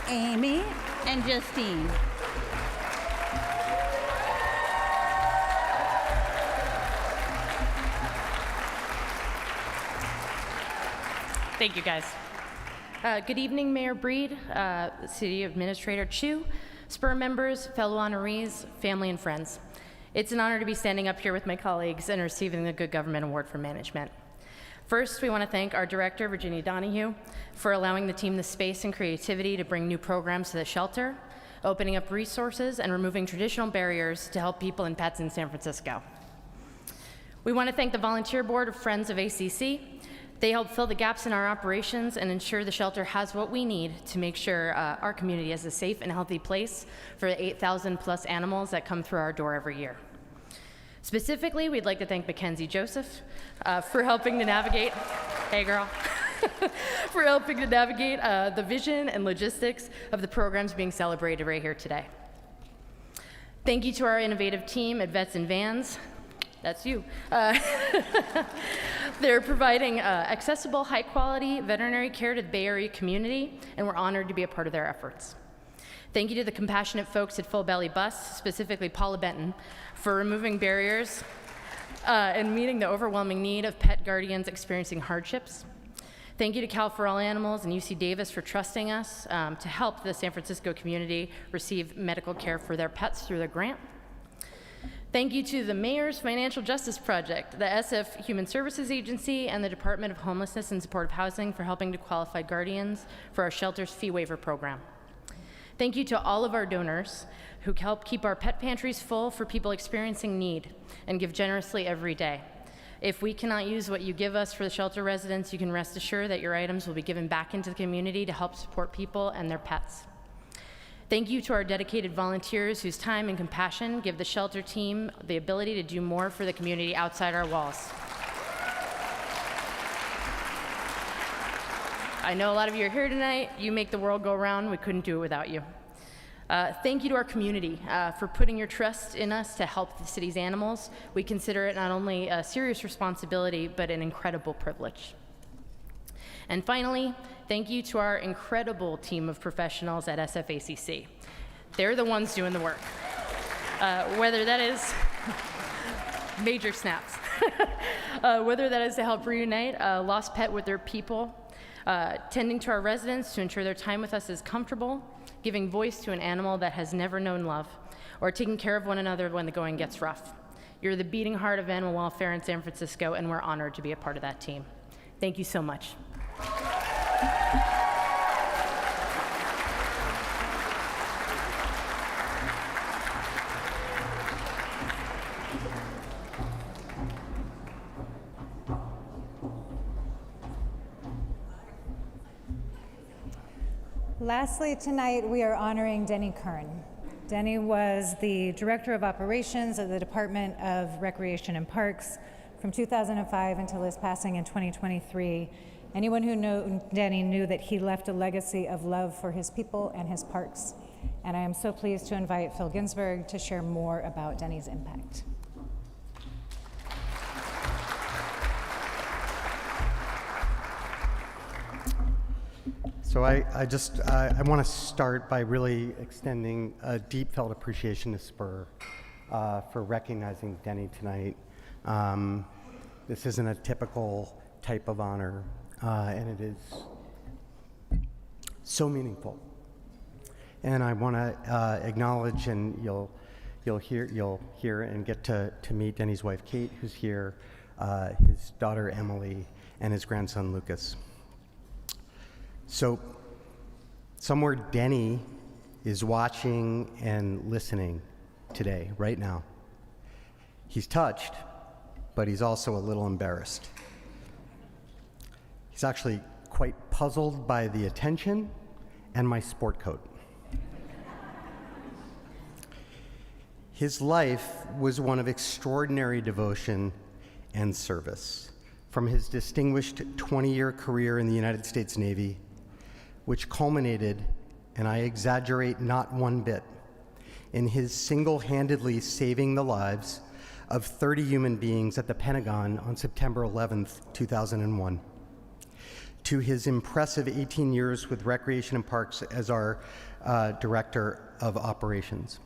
Amy, and Justine. Thank you, guys. Good evening, Mayor Breed, City Administrator Chu, SPUR members, fellow honorees, family, and friends. It's an honor to be standing up here with my colleagues and receiving the Good Government Award for Management. First, we want to thank our director, Virginia Donahue, for allowing the team the space and creativity to bring new programs to the shelter, opening up resources, and removing traditional barriers to help people and pets in San Francisco. We want to thank the volunteer board of Friends of ACC. They help fill the gaps in our operations and ensure the shelter has what we need to make sure our community is a safe and healthy place for the 8,000 plus animals that come through our door every year. Specifically, we'd like to thank Mackenzie Joseph for helping to navigate, hey girl, for helping to navigate the vision and logistics of the programs being celebrated right here today. Thank you to our innovative team at Vets and Vans. That's you. They're providing accessible, high-quality veterinary care to the Bay Area community, and we're honored to be a part of their efforts. Thank you to the compassionate folks at Full Belly Bus, specifically Paula Benton, for removing barriers and meeting the overwhelming need of pet guardians experiencing hardships. Thank you to Cal for All Animals and UC Davis for trusting us to help the San Francisco community receive medical care for their pets through their grant. Thank you to the Mayor's Financial Justice Project, the SF Human Services Agency, and the Department of Homelessness and Supportive Housing for helping to qualify guardians for our shelter's fee waiver program. Thank you to all of our donors who help keep our pet pantries full for people experiencing need and give generously every day. If we cannot use what you give us for the shelter residents, you can rest assured that your items will be given back into the community to help support people and their pets. Thank you to our dedicated volunteers whose time and compassion give the shelter team the ability to do more for the community outside our walls. I know a lot of you are here tonight. You make the world go round. We couldn't do it without you. Thank you to our community for putting your trust in us to help the city's animals. We consider it not only a serious responsibility, but an incredible privilege. And finally, thank you to our incredible team of professionals at SFACC. They're the ones doing the work. Whether that is major snaps, whether that is to help reunite a lost pet with their people, tending to our residents to ensure their time with us is comfortable, giving voice to an animal that has never known love, or taking care of one another when the going gets rough. You're the beating heart of animal welfare in San Francisco, and we're honored to be a part of that team. Thank you so much. Lastly, tonight we are honoring Denny Kern. Denny was the Director of Operations of the Department of Recreation and Parks from 2005 until his passing in 2023. Anyone who knew Denny knew that he left a legacy of love for his people and his parks. And I am so pleased to invite Phil Ginsberg to share more about Denny's impact. So I want to start by really extending a deep felt appreciation to SPUR for recognizing Denny tonight. This isn't a typical type of honor, and it is so meaningful. And I want to acknowledge, and you'll hear and get to meet Denny's wife Kate, who's here, his daughter Emily, and his grandson Lucas. So somewhere Denny is watching and listening today, right now. He's touched, but he's also a little embarrassed. He's actually quite puzzled by the attention and my sport coat. His life was one of extraordinary devotion and service. From his distinguished 20-year career in the United States Navy, which culminated, and I exaggerate not one bit, in his single-handedly saving the lives of 30 human beings at the Pentagon on September 11th, 2001, to his impressive 18 years with Recreation and Parks as our Director of Operations.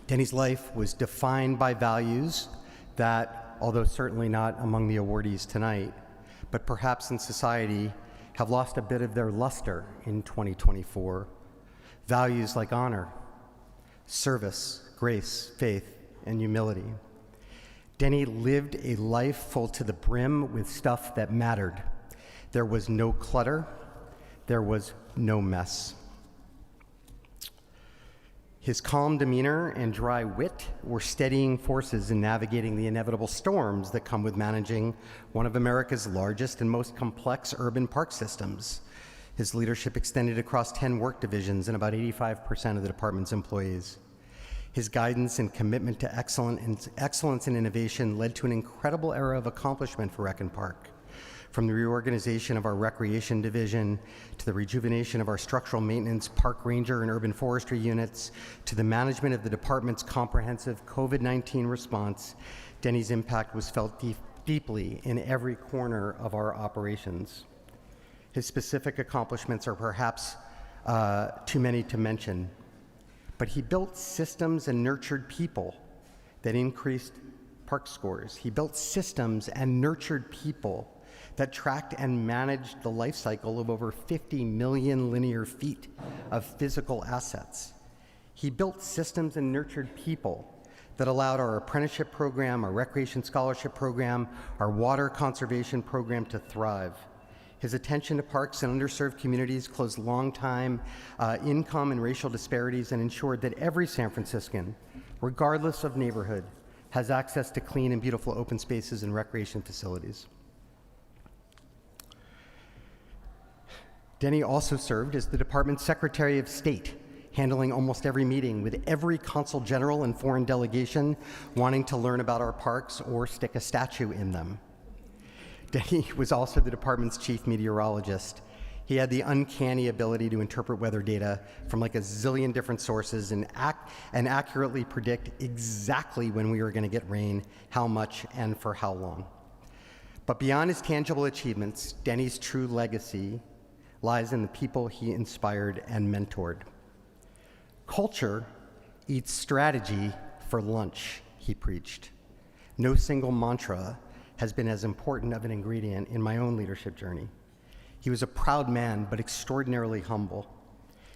Denny's life was defined by values that, although certainly not among the awardees tonight, but perhaps in society, have lost a bit of their luster in 2024. Values like honor, service, grace, faith, and humility. Denny lived a life full to the brim with stuff that mattered. There was no clutter, there was no mess. His calm demeanor and dry wit were steadying forces in navigating the inevitable storms that come with managing one of America's largest and most complex urban park systems. His leadership extended across 10 work divisions and about 85% of the department's employees. His guidance and commitment to excellence and innovation led to an incredible era of accomplishment for Rec and Park. From the reorganization of our recreation division, to the rejuvenation of our structural maintenance, park ranger, and urban forestry units, to the management of the department's comprehensive COVID-19 response, Denny's impact was felt deeply in every corner of our operations. His specific accomplishments are perhaps too many to mention, but he built systems and nurtured people that increased park scores. He built systems and nurtured people that tracked and managed the life cycle of over 50 million linear feet of physical assets. He built systems and nurtured people that allowed our apprenticeship program, our recreation scholarship program, our water conservation program to thrive. His attention to parks and underserved communities closed long-time income and racial disparities and ensured that every San Franciscan, regardless of neighborhood, has access to clean and beautiful open spaces and recreation facilities. Denny also served as the department's Secretary of State, handling almost every meeting with every consul general and foreign delegation wanting to learn about our parks or stick a statue in them. Denny was also the department's chief meteorologist. He had the uncanny ability to interpret weather data from like a zillion different sources and accurately predict exactly when we were going to get rain, how much, and for how long. But beyond his tangible achievements, Denny's true legacy lies in the people he inspired and mentored. Culture eats strategy for lunch, he preached. No single mantra has been as important of an ingredient in my own leadership journey. He was a proud man, but extraordinarily humble.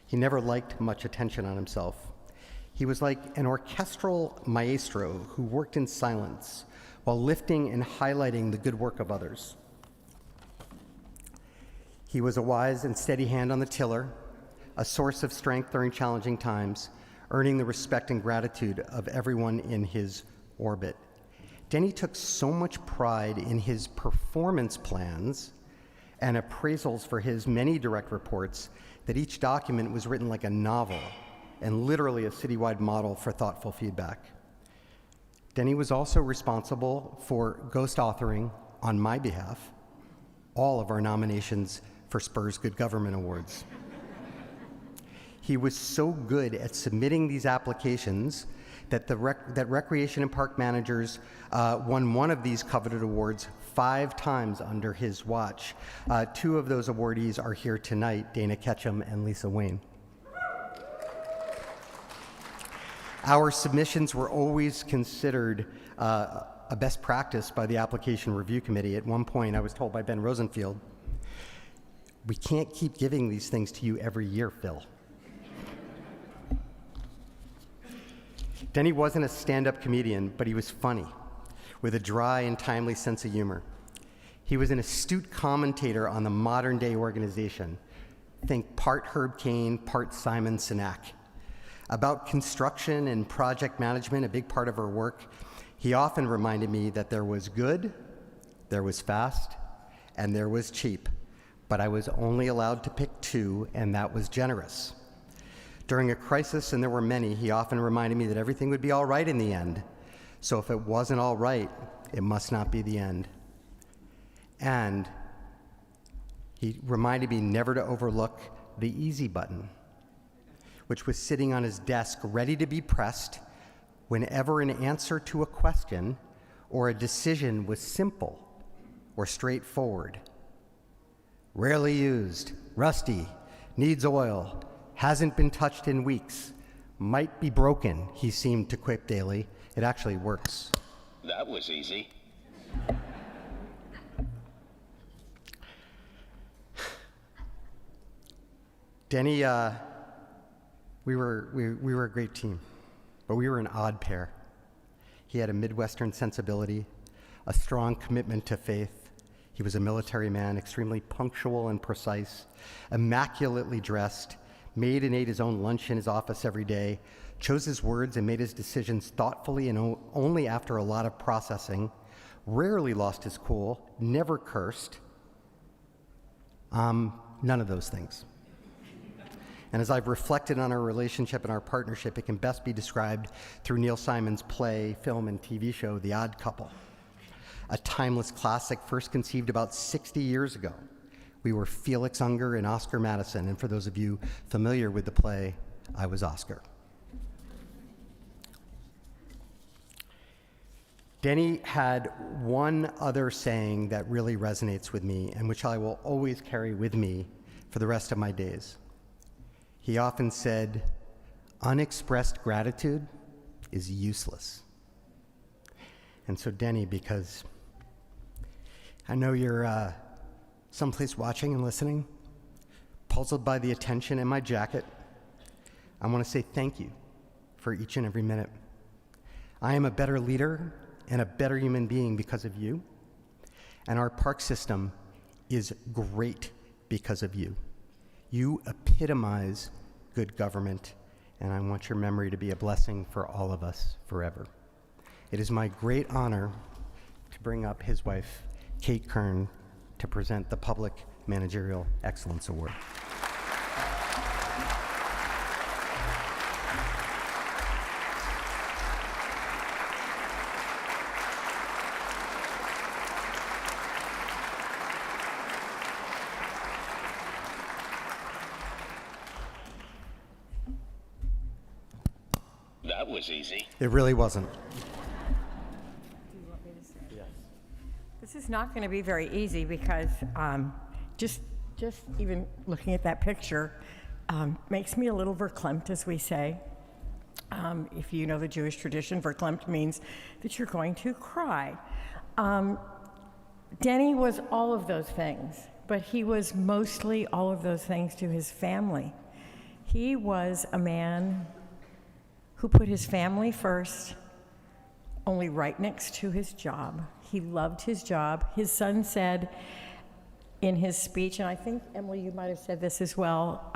He never liked much attention on himself. He was like an orchestral maestro who worked in silence while lifting and highlighting the good work of others. He was a wise and steady hand on the tiller, a source of strength during challenging times, earning the respect and gratitude of everyone in his orbit. Denny took so much pride in his performance plans and appraisals for his many direct reports that each document was written like a novel and literally a citywide model for thoughtful feedback. Denny was also responsible for ghost authoring, on my behalf, all of our nominations for SPUR's Good Government Awards. He was so good at submitting these applications that Recreation and Park managers won one of these coveted awards 5 times under his watch. 2 of those awardees are here tonight, Dana Ketchum and Lisa Wayne. Our submissions were always considered a best practice by the Application Review Committee. At one point, I was told by Ben Rosenfield, "We can't keep giving these things to you every year, Phil." Denny wasn't a stand-up comedian, but he was funny, with a dry and timely sense of humor. He was an astute commentator on the modern-day organization. Think part Herb Caen, part Simon Sinek. About construction and project management, a big part of our work, he often reminded me that there was good, there was fast, and there was cheap, but I was only allowed to pick 2, and that was generous. During a crisis, and there were many, he often reminded me that everything would be all right in the end. So if it wasn't all right, it must not be the end. And he reminded me never to overlook the easy button, which was sitting on his desk ready to be pressed whenever an answer to a question or a decision was simple or straightforward. rarely used, rusty, needs oil, hasn't been touched in weeks, might be broken, he seemed to quip daily. It actually works. That was easy. Denny, we were a great team, but we were an odd pair. He had a Midwestern sensibility, a strong commitment to faith. He was a military man, extremely punctual and precise, immaculately dressed, made and ate his own lunch in his office every day, chose his words and made his decisions thoughtfully and only after a lot of processing, rarely lost his cool, never cursed. None of those things. And as I've reflected on our relationship and our partnership, it can best be described through Neil Simon's play, film, and TV show, The Odd Couple, a timeless classic first conceived about 60 years ago. We were Felix Unger and Oscar Madison, and for those of you familiar with the play, I was Oscar. Denny had one other saying that really resonates with me and which I will always carry with me for the rest of my days. He often said, unexpressed gratitude is useless. And so Denny, because I know you're someplace watching and listening, puzzled by the attention in my jacket, I want to say thank you for each and every minute. I am a better leader and a better human being because of you, and our park system is great because of you. You epitomize good government, and I want your memory to be a blessing for all of us forever. It is my great honor to bring up his wife, Kate Kern, to present the Public Managerial Excellence Award. That was easy. It really wasn't. This is not going to be very easy because just even looking at that picture makes me a little verklempt, as we say. If you know the Jewish tradition, verklempt means that you're going to cry. Denny was all of those things, but he was mostly all of those things to his family. He was a man who put his family first, only right next to his job. He loved his job. His son said in his speech, and I think, Emily, you might have said this as well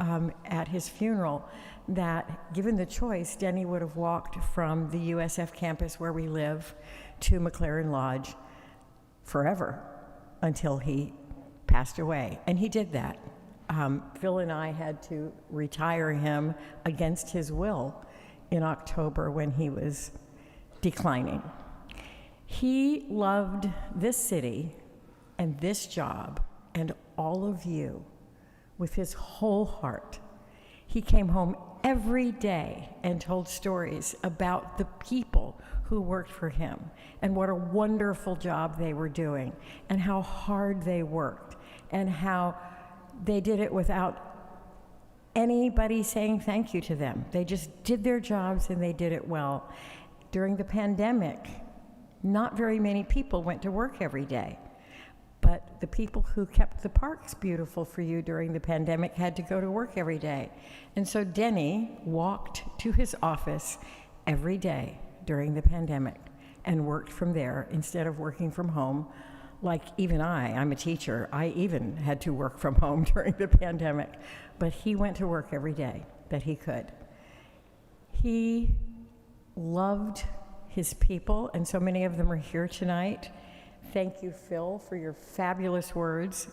at his funeral, that given the choice, Denny would have walked from the USF campus where we live to McLaren Lodge forever until he passed away. And he did that. Phil and I had to retire him against his will in October when he was declining. He loved this city and this job and all of you with his whole heart. He came home every day and told stories about the people who worked for him and what a wonderful job they were doing and how hard they worked and how they did it without anybody saying thank you to them. They just did their jobs and they did it well. During the pandemic, not very many people went to work every day, but the people who kept the parks beautiful for you during the pandemic had to go to work every day. And so Denny walked to his office every day during the pandemic and worked from there instead of working from home. Like even I'm a teacher, I even had to work from home during the pandemic, but he went to work every day that he could. He loved his people, and so many of them are here tonight. Thank you, Phil, for your fabulous words.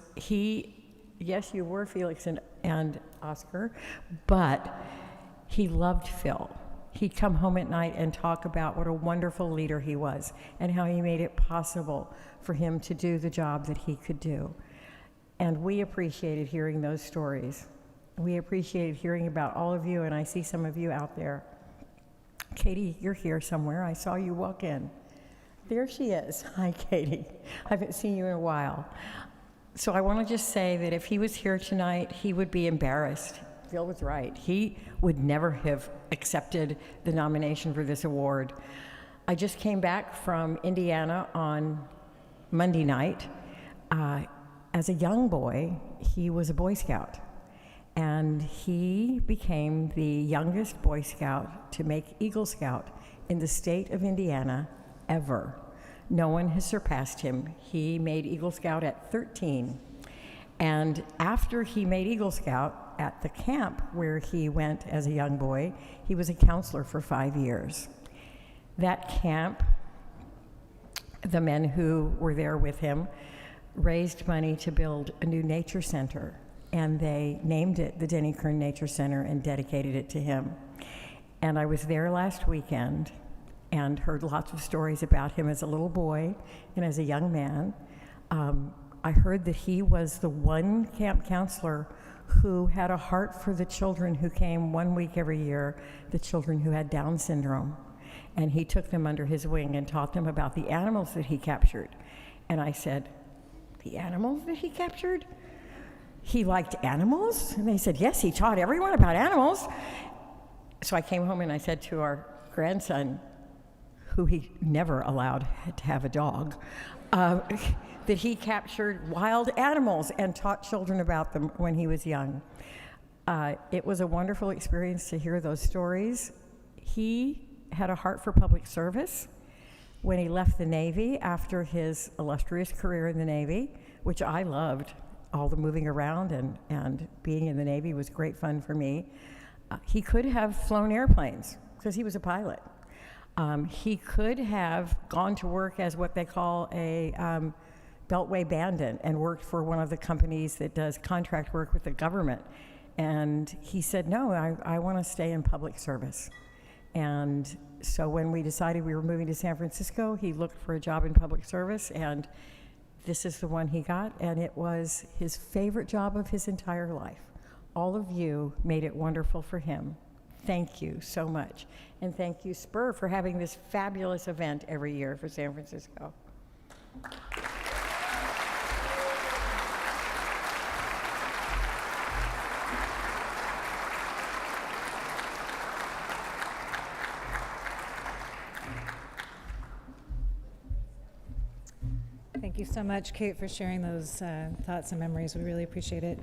Yes, you were Felix and Oscar, but he loved Phil. He'd come home at night and talk about what a wonderful leader he was and how he made it possible for him to do the job that he could do. And we appreciated hearing those stories. We appreciated hearing about all of you, and I see some of you out there. Katie, you're here somewhere. I saw you walk in. There she is. Hi, Katie. I haven't seen you in a while. So I want to just say that if he was here tonight, he would be embarrassed. Phil was right. He would never have accepted the nomination for this award. I just came back from Indiana on Monday night. As a young boy, he was a Boy Scout, and he became the youngest Boy Scout to make Eagle Scout in the state of Indiana ever. No one has surpassed him. He made Eagle Scout at 13. And after he made Eagle Scout at the camp where he went as a young boy, he was a counselor for 5 years. That camp, the men who were there with him raised money to build a new nature center, and they named it the Denny Kern Nature Center and dedicated it to him. And I was there last weekend and heard lots of stories about him as a little boy and as a young man. I heard that he was the one camp counselor who had a heart for the children who came 1 week every year, the children who had Down syndrome. And he took them under his wing and taught them about the animals that he captured. And I said, the animals that he captured? He liked animals? And they said, yes, he taught everyone about animals. So I came home and I said to our grandson, who he never allowed to have a dog, that he captured wild animals and taught children about them when he was young. It was a wonderful experience to hear those stories. He had a heart for public service. When he left the Navy after his illustrious career in the Navy, which I loved, all the moving around and being in the Navy was great fun for me. He could have flown airplanes because he was a pilot. He could have gone to work as what they call a beltway bandit and worked for one of the companies that does contract work with the government. And he said, no, I want to stay in public service. And so when we decided we were moving to San Francisco, he looked for a job in public service, and this is the one he got, and it was his favorite job of his entire life. All of you made it wonderful for him. Thank you so much. And thank you, SPUR, for having this fabulous event every year for San Francisco. Thank you so much, Kate, for sharing those thoughts and memories. We really appreciate it.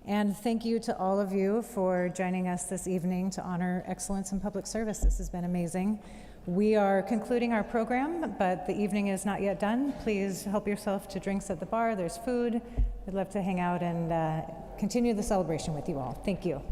And thank you to all of you for joining us this evening to honor excellence in public service. This has been amazing. We are concluding our program, but the evening is not yet done. Please help yourself to drinks at the bar. There's food. We'd love to hang out and continue the celebration with you all. Thank you.